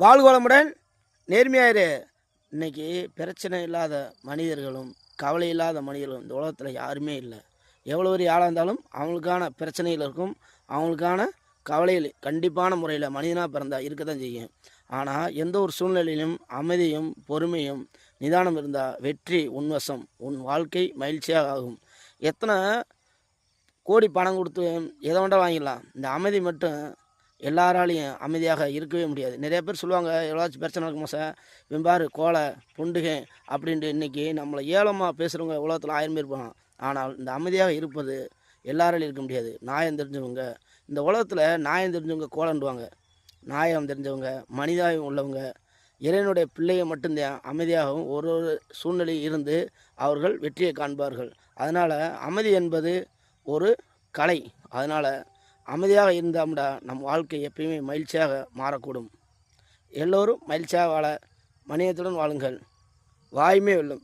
வாழ்க வளமுடன். நேர்மையாயிரு. இன்னைக்கு பிரச்சனை இல்லாத மனிதர்களும் கவலை இல்லாத மனிதர்களும் இந்த உலகத்தில் யாருமே இல்லை. எவ்வளோ பெரிய ஆளாக இருந்தாலும் அவங்களுக்கான பிரச்சனைகள் இருக்கும், அவங்களுக்கான கவலைகள் கண்டிப்பான முறையில் மனிதனாக பிறந்தால் இருக்க தான் செய்யும். ஆனால் எந்த ஒரு சூழ்நிலையிலும் அமைதியும் பொறுமையும் நிதானம் இருந்தால் வெற்றி உன்வசம், உன் வாழ்க்கை மகிழ்ச்சியாக ஆகும். எத்தனை கோடி பணம் கொடுத்து எதை வேண்டாம் வாங்கிடலாம், இந்த அமைதி மட்டும் எல்லாராலையும் அமைதியாக இருக்கவே முடியாது. நிறைய பேர் சொல்லுவாங்க, எவ்வளோச்சும் பிரச்சனை இருக்குமா சார், வெம்பாரு கோலை புண்டுகை அப்படின்ட்டு. இன்றைக்கி நம்மளை ஏளமாக பேசுகிறவங்க உலகத்தில் 1000 பேர் இருப்பாங்க. ஆனால் இந்த அமைதியாக இருப்பது எல்லாராலையும் இருக்க முடியாது. நியாயம் தெரிஞ்சவங்க இந்த உலகத்தில், நியாயம் தெரிஞ்சவங்க கோலண்டுவாங்க. நியாயம் தெரிஞ்சவங்க, மனிதாயம் உள்ளவங்க, இறைவனுடைய பிள்ளையை மட்டும்தான் அமைதியாகவும் ஒரு சூழ்நிலையில் இருந்து அவர்கள் வெற்றியை காண்பார்கள். அதனால் அமைதி என்பது ஒரு கலை. அதனால் அமைதியாக இருந்தாம்டா நம் வாழ்க்கை எப்பயுமே மகிழ்ச்சியாக மாறக்கூடும். எல்லோரும் மகிழ்ச்சியாக வாழ மனிதத்துடன் வாழுங்கள். வாய்மை வெல்லும்.